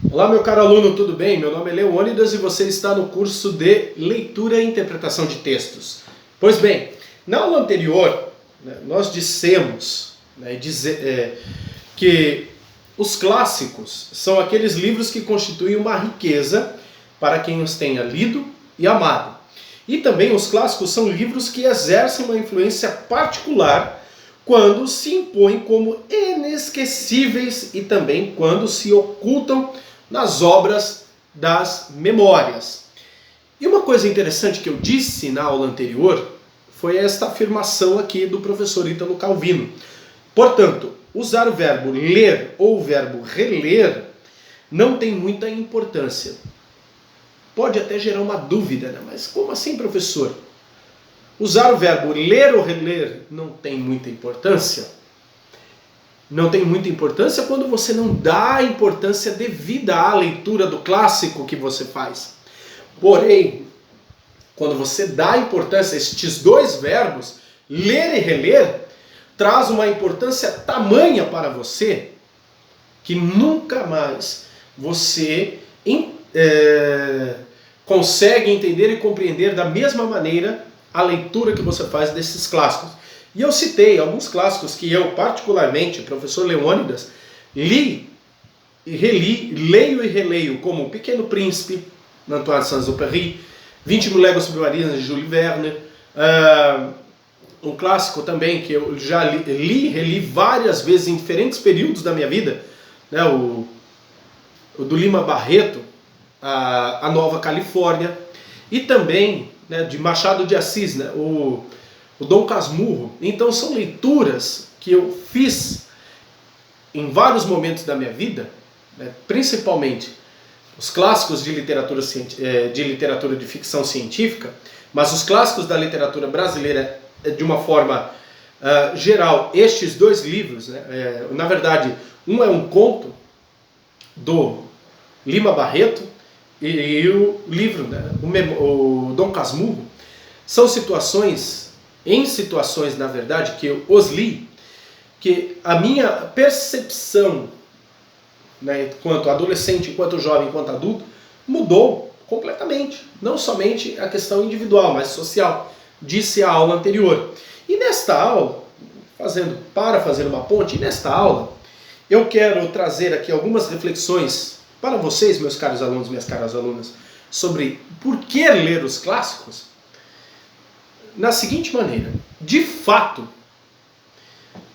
Olá, meu caro aluno, tudo bem? Meu nome é Leônidas e você está no curso de Leitura e Interpretação de Textos. Pois bem, na aula anterior, nós dissemos que os clássicos são aqueles livros que constituem uma riqueza para quem os tenha lido e amado. E também os clássicos são livros que exercem uma influência particular quando se impõem como inesquecíveis e também quando se ocultam nas obras das memórias. E uma coisa interessante que eu disse na aula anterior foi esta afirmação aqui do professor Ítalo Calvino. Portanto, usar o verbo ler ou o verbo reler não tem muita importância. Pode até gerar uma dúvida, né? Mas como assim, professor? Usar o verbo ler ou reler não tem muita importância? Não tem muita importância quando você não dá a importância devida à leitura do clássico que você faz. Porém, quando você dá importância a estes dois verbos, ler e reler, traz uma importância tamanha para você que nunca mais você consegue entender e compreender da mesma maneira a leitura que você faz desses clássicos. E eu citei alguns clássicos que eu, particularmente, professor Leônidas, li e reli, leio e releio, como O Pequeno Príncipe, de Antoine Saint-Exupéry, 20 Mil Léguas Submarinas, de Jules Verne, um clássico também que eu já li e reli várias vezes em diferentes períodos da minha vida, né, o do Lima Barreto, a Nova Califórnia, e também, né, de Machado de Assis, né, o Dom Casmurro. Então são leituras que eu fiz em vários momentos da minha vida, né, principalmente os clássicos de literatura de ficção científica, mas os clássicos da literatura brasileira de uma forma geral. Estes dois livros, né, na verdade, um é um conto do Lima Barreto e o livro, né, o Dom Casmurro, são situações, na verdade, que eu os li, que a minha percepção, né, enquanto adolescente, enquanto jovem, enquanto adulto, mudou completamente. Não somente a questão individual, mas social. Disse a aula anterior. E nesta aula, para fazer uma ponte, nesta aula, eu quero trazer aqui algumas reflexões para vocês, meus caros alunos, minhas caras alunas, sobre por que ler os clássicos, na seguinte maneira. De fato,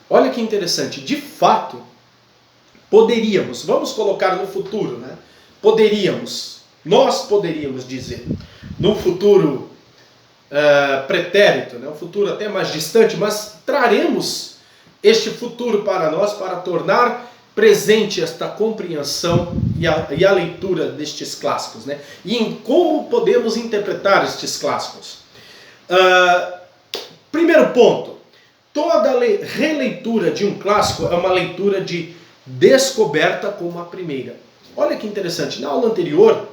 olha que interessante, de fato, poderíamos, vamos colocar no futuro, né? Nós poderíamos dizer, num futuro pretérito, né? Um futuro até mais distante, mas traremos este futuro para nós para tornar presente esta compreensão e a leitura destes clássicos, né? E em como podemos interpretar estes clássicos. Primeiro ponto, toda releitura de um clássico é uma leitura de descoberta como a primeira. Olha que interessante, na aula anterior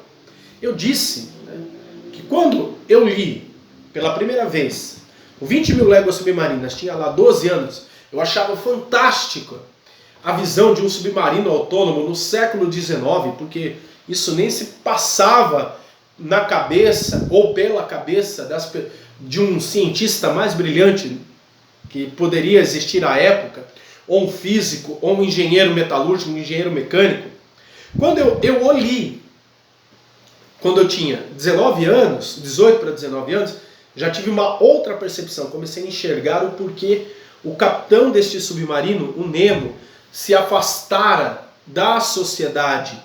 eu disse, né, que quando eu li pela primeira vez o 20 Mil Léguas Submarinas, tinha lá 12 anos, eu achava fantástico a visão de um submarino autônomo no século XIX, porque isso nem se passava na cabeça ou pela cabeça de um cientista mais brilhante que poderia existir à época, ou um físico, ou um engenheiro metalúrgico, um engenheiro mecânico. Quando eu o li, quando eu tinha 19 anos, 18 para 19 anos, já tive uma outra percepção, comecei a enxergar o porquê o capitão deste submarino, o Nemo, se afastara da sociedade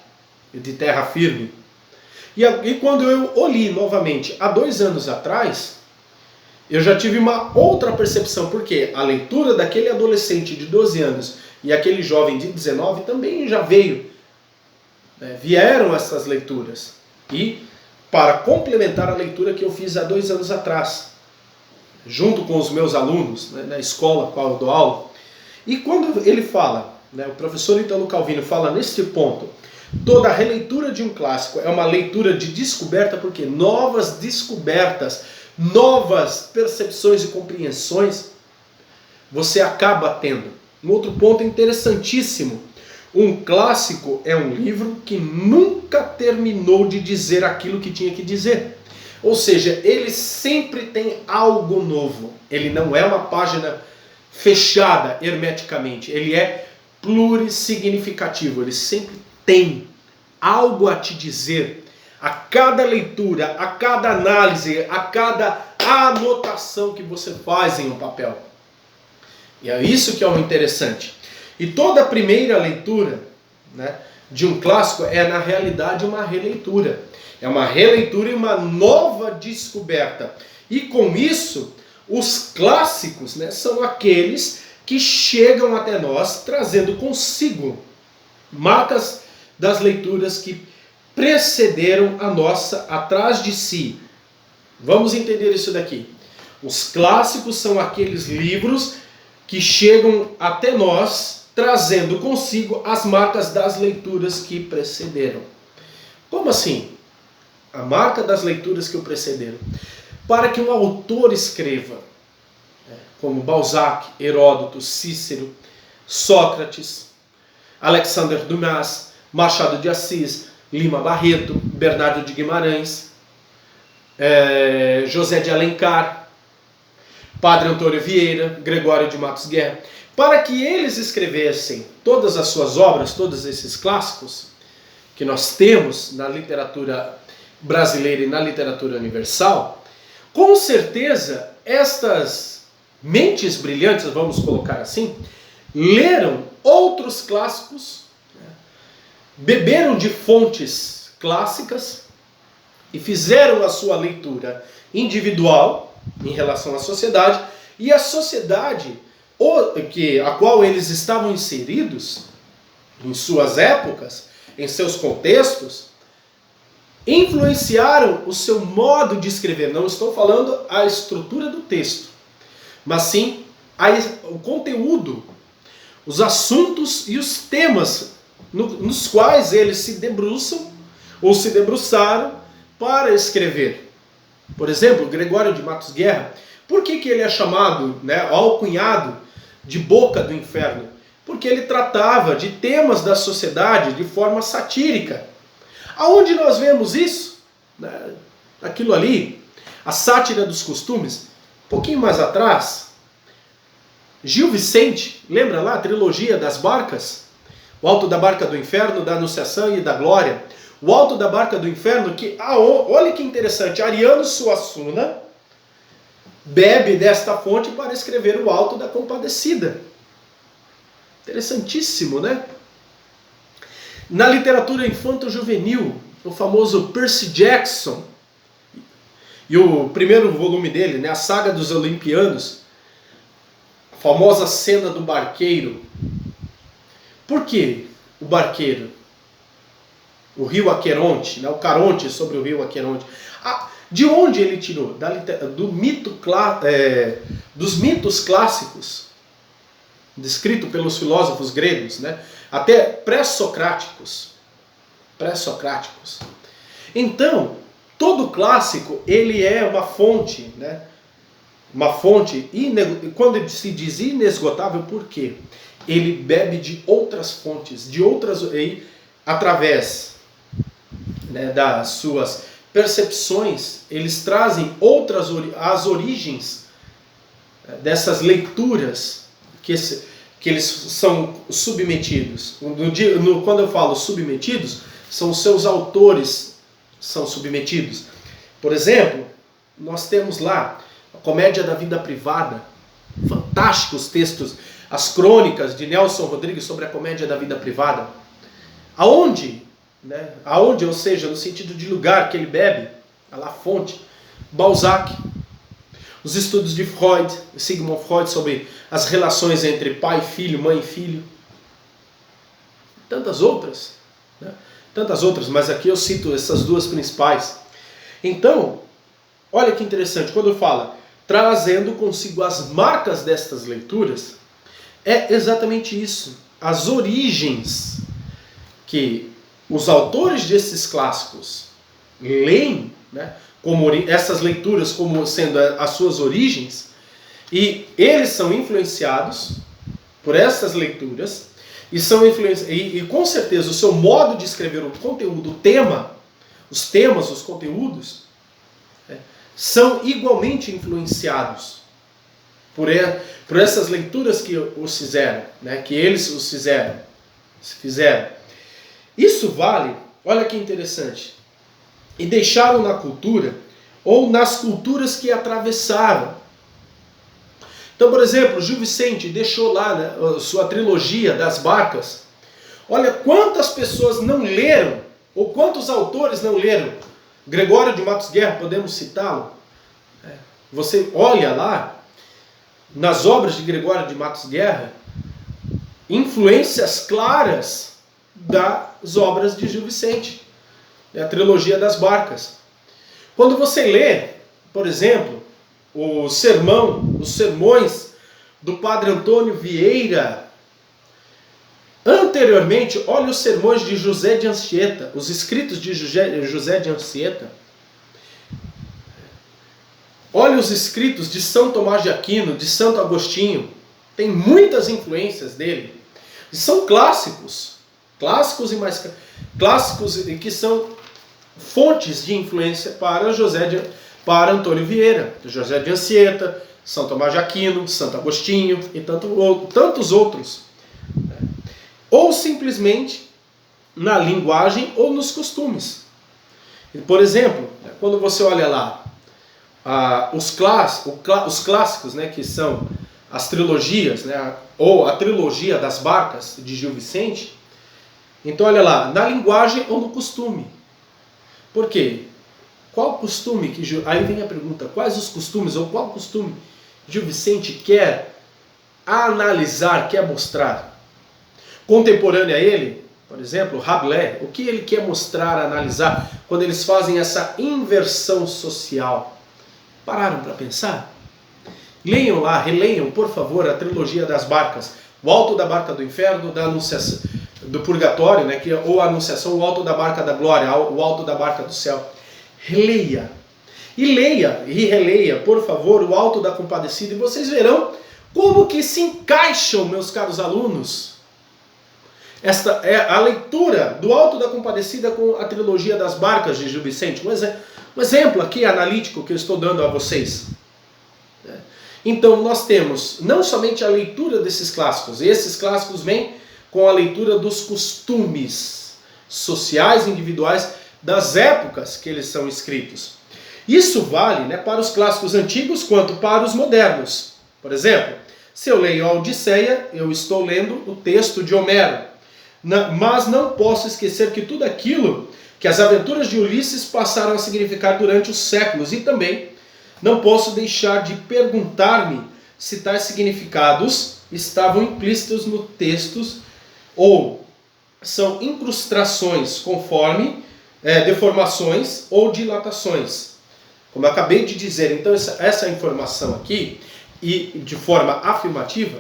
de terra firme. E quando eu o li novamente, há 2 anos atrás, eu já tive uma outra percepção, porque a leitura daquele adolescente de 12 anos e aquele jovem de 19 também já veio. Vieram essas leituras. E para complementar a leitura que eu fiz há 2 anos atrás, junto com os meus alunos, né, na escola qual eu dou aula. E quando ele fala, né, o professor Ítalo Calvino fala nesse ponto, toda releitura de um clássico é uma leitura de descoberta, porque novas descobertas, novas percepções e compreensões você acaba tendo. Um outro ponto interessantíssimo, Um clássico é um livro que nunca terminou de dizer aquilo que tinha que dizer. Ou seja, ele sempre tem algo novo. Ele não é uma página fechada hermeticamente. Ele é plurissignificativo. Ele sempre tem algo a te dizer. A cada leitura, a cada análise, a cada anotação que você faz em um papel. E é isso que é o interessante. E toda a primeira leitura, né, de um clássico é, na realidade, uma releitura. É uma releitura e uma nova descoberta. E com isso, os clássicos, né, são aqueles que chegam até nós trazendo consigo marcas das leituras que precederam a nossa, atrás de si. Vamos entender isso daqui. Os clássicos são aqueles livros que chegam até nós trazendo consigo as marcas das leituras que precederam. Como assim? A marca das leituras que o precederam. Para que um autor escreva, como Balzac, Heródoto, Cícero, Sócrates, Alexandre Dumas, Machado de Assis, Lima Barreto, Bernardo de Guimarães, José de Alencar, Padre Antônio Vieira, Gregório de Matos Guerra, para que eles escrevessem todas as suas obras, todos esses clássicos que nós temos na literatura brasileira e na literatura universal, com certeza estas mentes brilhantes, vamos colocar assim, leram outros clássicos, beberam de fontes clássicas e fizeram a sua leitura individual em relação à sociedade, e a sociedade a qual eles estavam inseridos, em suas épocas, em seus contextos, influenciaram o seu modo de escrever. Não estou falando a estrutura do texto, mas sim o conteúdo, os assuntos e os temas nos quais eles se debruçam ou se debruçaram para escrever. Por exemplo, Gregório de Matos Guerra, por que ele é chamado, alcunhado de Boca do Inferno? Porque ele tratava de temas da sociedade de forma satírica. Aonde nós vemos isso? Aquilo ali, a sátira dos costumes. Um pouquinho mais atrás, Gil Vicente, lembra lá a trilogia das barcas? O Alto da Barca do Inferno, da Anunciação e da Glória. O Alto da Barca do Inferno, olha que interessante, Ariano Suassuna bebe desta fonte para escrever o Alto da Compadecida. Interessantíssimo, né? Na literatura infanto-juvenil, o famoso Percy Jackson, e o primeiro volume dele, A Saga dos Olimpianos, a famosa cena do barqueiro. Por que o barqueiro? O rio Aqueronte, o Caronte sobre o rio Aqueronte. De onde ele tirou? Dos mitos clássicos, descrito pelos filósofos gregos, até pré-socráticos. Então, todo clássico, ele é uma fonte, uma fonte, quando se diz inesgotável, por quê? Ele bebe de outras fontes, através das suas percepções, eles trazem as origens dessas leituras que eles são submetidos. Quando eu falo submetidos, são os seus autores são submetidos. Por exemplo, nós temos lá a Comédia da Vida Privada, fantásticos textos, as crônicas de Nelson Rodrigues sobre a Comédia da Vida Privada. Aonde, ou seja, no sentido de lugar que ele bebe, a fonte, Balzac, os estudos de Freud, Sigmund Freud, sobre as relações entre pai e filho, mãe e filho, tantas outras, mas aqui eu cito essas duas principais. Então, olha que interessante, quando fala trazendo consigo as marcas destas leituras, é exatamente isso, as origens que os autores desses clássicos leem, como essas leituras como sendo as suas origens, e eles são influenciados por essas leituras, E com certeza o seu modo de escrever o conteúdo, o tema, os temas, os conteúdos, são igualmente influenciados por essas leituras que os fizeram, né, que eles os fizeram. Isso vale, olha que interessante, e deixaram na cultura ou nas culturas que atravessaram. Então, por exemplo, Gil Vicente deixou lá, né, a sua trilogia das barcas. Olha quantas pessoas não leram, ou quantos autores não leram. Gregório de Matos Guerra, podemos citá-lo. Você olha lá, nas obras de Gregório de Matos Guerra, influências claras das obras de Gil Vicente, a trilogia das barcas. Quando você lê, por exemplo, os sermões do Padre Antônio Vieira, anteriormente, olha os sermões de José de Anchieta, os escritos de José de Anchieta. Olha os escritos de São Tomás de Aquino, de Santo Agostinho. Tem muitas influências dele. E são clássicos e mais clássicos, e que são fontes de influência para Antônio Vieira, José de Anchieta, São Tomás de Aquino, Santo Agostinho e tantos outros. Ou simplesmente na linguagem ou nos costumes. Por exemplo, quando você olha lá os clássicos, né, que são as trilogias, né, ou a trilogia das barcas de Gil Vicente, então olha lá, na linguagem ou no costume. Por quê? Qual costume que aí vem a pergunta, quais os costumes ou qual costume Gil Vicente quer analisar, quer mostrar? Contemporâneo a ele, por exemplo, Rabelais, o que ele quer mostrar, analisar, quando eles fazem essa inversão social? Pararam para pensar? Leiam lá, releiam, por favor, a trilogia das barcas, o Alto da Barca do Inferno, da Anunciação, do Purgatório, né, ou a Anunciação, o Alto da Barca da Glória, o Alto da Barca do Céu. Releia. E leia e releia, por favor, o Alto da Compadecida, e vocês verão como que se encaixam, meus caros alunos, esta é a leitura do Alto da Compadecida com a trilogia das barcas de Gil Vicente. Um exemplo aqui analítico que eu estou dando a vocês. Então nós temos não somente a leitura desses clássicos, esses clássicos vêm com a leitura dos costumes sociais, individuais, das épocas que eles são escritos. Isso vale, né, para os clássicos antigos quanto para os modernos. Por exemplo, se eu leio a Odisseia, eu estou lendo o texto de Homero. Mas não posso esquecer que tudo aquilo que as aventuras de Ulisses passaram a significar durante os séculos, e também não posso deixar de perguntar-me se tais significados estavam implícitos no texto ou são incrustações conforme deformações ou dilatações. Como eu acabei de dizer, então essa informação aqui, e de forma afirmativa,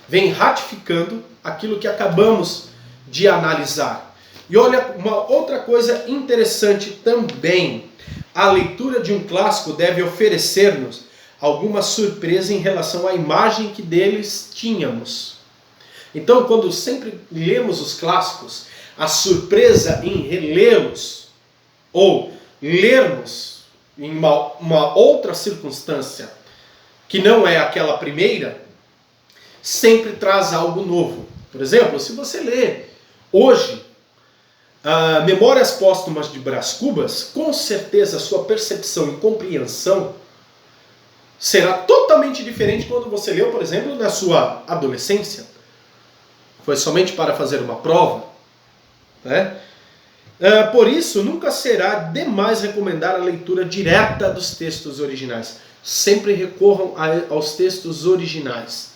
vem ratificando aquilo que acabamos de analisar. E olha, uma outra coisa interessante também. A leitura de um clássico deve oferecer-nos alguma surpresa em relação à imagem que deles tínhamos. Então, quando sempre lemos os clássicos, a surpresa em relê-los ou lermos em uma outra circunstância que não é aquela primeira, sempre traz algo novo. Por exemplo, se você lê hoje Memórias Póstumas de Brás Cubas, com certeza a sua percepção e compreensão será totalmente diferente quando você leu, por exemplo, na sua adolescência. Foi somente para fazer uma prova, né? Por isso, nunca será demais recomendar a leitura direta dos textos originais. Sempre recorram aos textos originais,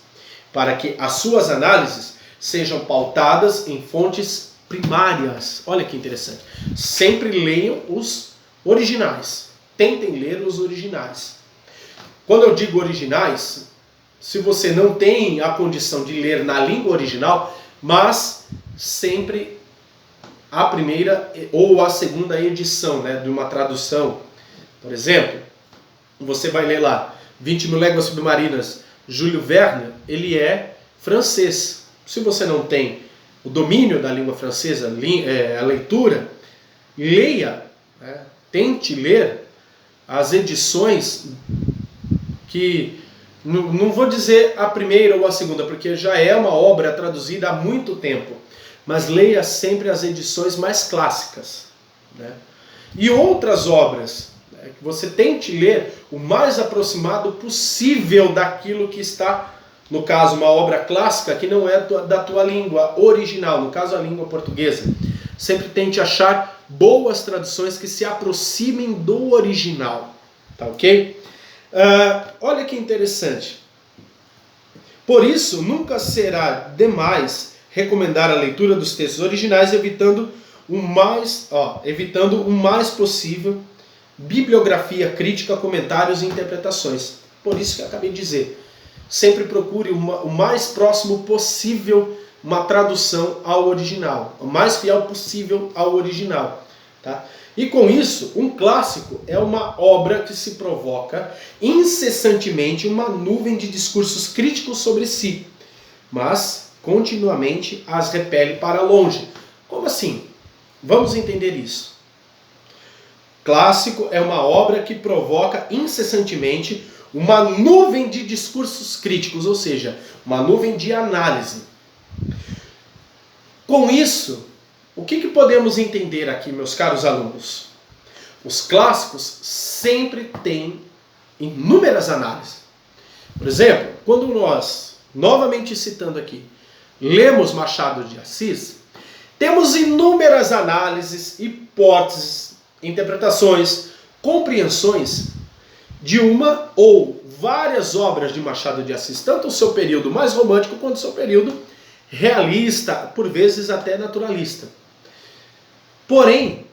para que as suas análises sejam pautadas em fontes primárias. Olha que interessante. Sempre leiam os originais. Tentem ler os originais. Quando eu digo originais, se você não tem a condição de ler na língua original, mas sempre a primeira ou a segunda edição, né, de uma tradução. Por exemplo, você vai ler lá 20.000 Léguas Submarinas, Júlio Verne, ele é francês. Se você não tem o domínio da língua francesa, a leitura, leia, né, tente ler as edições que, não vou dizer a primeira ou a segunda, porque já é uma obra traduzida há muito tempo, mas leia sempre as edições mais clássicas, né? E outras obras, né, que você tente ler o mais aproximado possível daquilo que está, no caso, uma obra clássica que não é da tua língua original, no caso a língua portuguesa. Sempre tente achar boas traduções que se aproximem do original, tá ok? Olha que interessante. Por isso, nunca será demais recomendar a leitura dos textos originais, evitando o mais possível bibliografia crítica, comentários e interpretações. Por isso que eu acabei de dizer. Sempre procure o mais próximo possível uma tradução ao original, o mais fiel possível ao original, tá? E com isso, um clássico é uma obra que se provoca incessantemente uma nuvem de discursos críticos sobre si, mas continuamente as repele para longe. Como assim? Vamos entender isso. Clássico é uma obra que provoca incessantemente uma nuvem de discursos críticos, ou seja, uma nuvem de análise. Com isso, o que podemos entender aqui, meus caros alunos? Os clássicos sempre têm inúmeras análises. Por exemplo, quando nós, novamente citando aqui, lemos Machado de Assis, temos inúmeras análises, hipóteses, interpretações, compreensões de uma ou várias obras de Machado de Assis, tanto o seu período mais romântico quanto o seu período realista, por vezes até naturalista. Porém,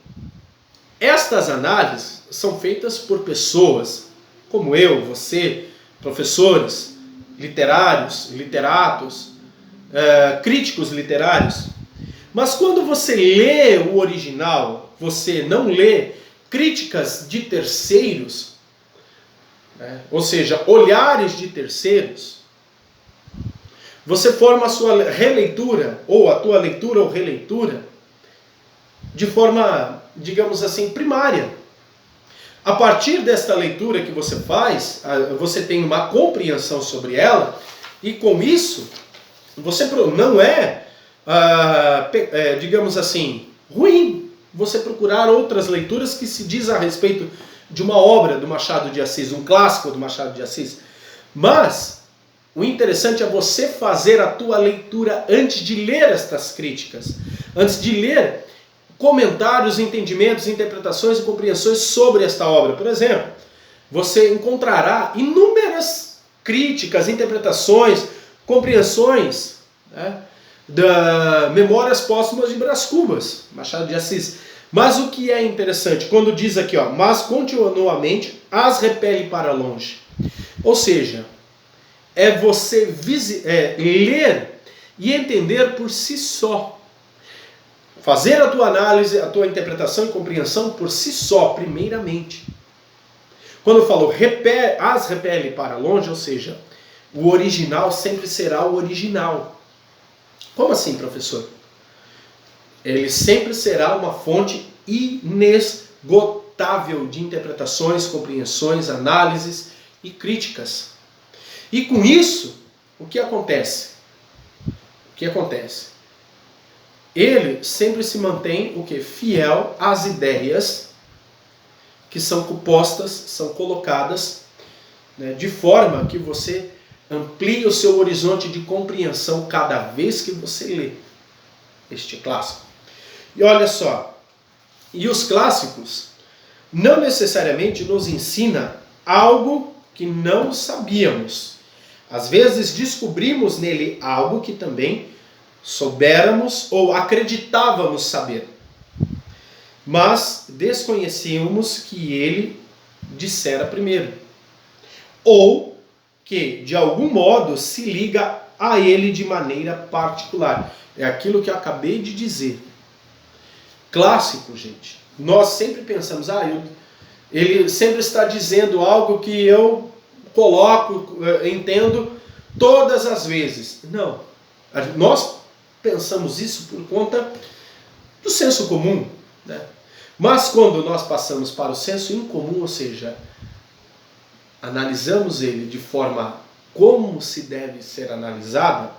estas análises são feitas por pessoas como eu, você, professores, literários, literatos, críticos literários. Mas quando você lê o original, você não lê críticas de terceiros, né? Ou seja, olhares de terceiros, você forma a sua releitura, ou a tua leitura ou releitura, de forma, digamos assim, primária. A partir desta leitura que você faz, você tem uma compreensão sobre ela, e com isso, você não digamos assim, ruim você procurar outras leituras que se diz a respeito de uma obra do Machado de Assis, um clássico do Machado de Assis. Mas o interessante é você fazer a tua leitura antes de ler estas críticas, antes de ler comentários, entendimentos, interpretações e compreensões sobre esta obra. Por exemplo, você encontrará inúmeras críticas, interpretações, compreensões, né, da Memórias Póstumas de Brás Cubas, Machado de Assis. Mas o que é interessante, quando diz aqui, mas continuamente as repele para longe. Ou seja, é você ler e entender por si só. Fazer a tua análise, a tua interpretação e compreensão por si só, primeiramente. Quando eu falo as repele para longe, ou seja, o original sempre será o original. Como assim, professor? Ele sempre será uma fonte inesgotável de interpretações, compreensões, análises e críticas. E com isso, o que acontece? Ele sempre se mantém fiel às ideias que são postas, são colocadas, né, de forma que você amplie o seu horizonte de compreensão cada vez que você lê este clássico. E olha só, e os clássicos não necessariamente nos ensinam algo que não sabíamos. Às vezes descobrimos nele algo que também soubéramos ou acreditávamos saber, mas desconhecíamos que ele dissera primeiro, ou que de algum modo se liga a ele de maneira particular. É aquilo que eu acabei de dizer. Clássico, gente. Nós sempre pensamos, ele sempre está dizendo algo que eu entendo todas as vezes. Não. Nós pensamos isso por conta do senso comum, né? Mas quando nós passamos para o senso incomum, ou seja, analisamos ele de forma como se deve ser analisada,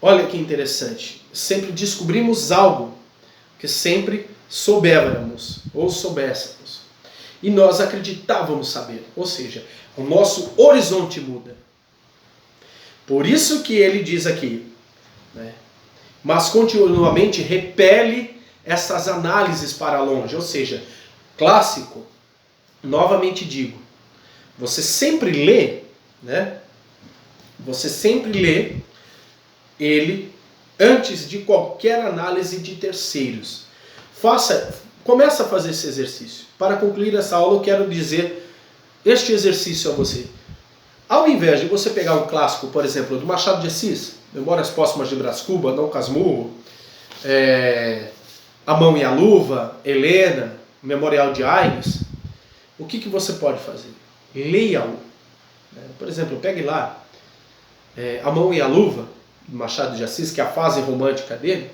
olha que interessante, sempre descobrimos algo que sempre soubéramos ou soubéssemos. E nós acreditávamos saber, ou seja, o nosso horizonte muda. Por isso que ele diz aqui, né? Mas continuamente repele essas análises para longe, ou seja, clássico, novamente digo, você sempre lê, né? Você sempre lê ele antes de qualquer análise de terceiros. Começa a fazer esse exercício. Para concluir essa aula, eu quero dizer este exercício a você. Ao invés de você pegar um clássico, por exemplo, do Machado de Assis, Memórias Póstumas de Brás Cubas, Dom Casmurro, A Mão e a Luva, Helena, Memorial de Aires, o que você pode fazer? Leia-o. Por exemplo, pegue lá A Mão e a Luva, do Machado de Assis, que é a fase romântica dele.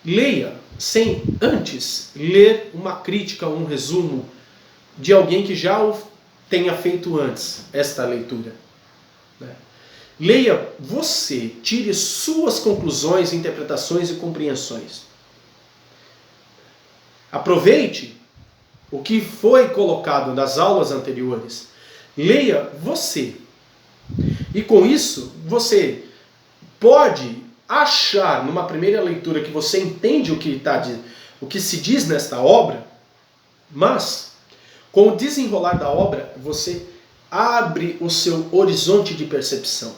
Leia sem antes ler uma crítica, um resumo de alguém que já o tenha feito antes esta leitura. Leia você, tire suas conclusões, interpretações e compreensões. Aproveite o que foi colocado nas aulas anteriores. Leia você. E com isso, você pode achar numa primeira leitura que você entende o que se diz nesta obra, mas com o desenrolar da obra, você abre o seu horizonte de percepção.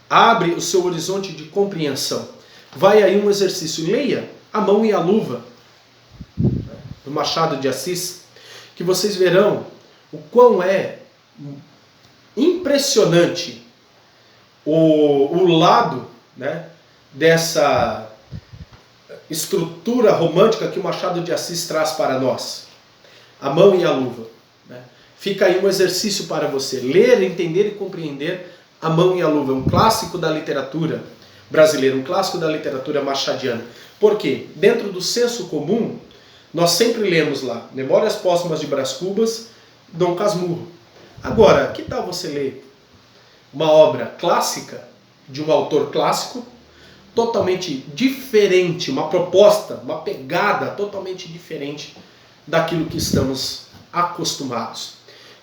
Abre o seu horizonte de compreensão. Vai aí um exercício. Leia A Mão e a Luva, do Machado de Assis, que vocês verão o quão é impressionante o lado, né, dessa estrutura romântica que o Machado de Assis traz para nós. A Mão e a Luva. Fica aí um exercício para você. Ler, entender e compreender A Mão e a Luva. É um clássico da literatura brasileira, um clássico da literatura machadiana. Por quê? Dentro do senso comum, nós sempre lemos lá Memórias Póstumas de Brás Cubas, Dom Casmurro. Agora, que tal você ler uma obra clássica, de um autor clássico, totalmente diferente, uma proposta, uma pegada totalmente diferente daquilo que estamos acostumados.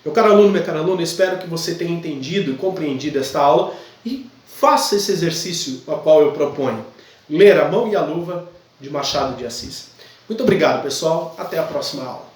Meu caro aluno, minha cara aluna, espero que você tenha entendido e compreendido esta aula e faça esse exercício a qual eu proponho. Ler A Mão e a Luva, de Machado de Assis. Muito obrigado, pessoal. Até a próxima aula.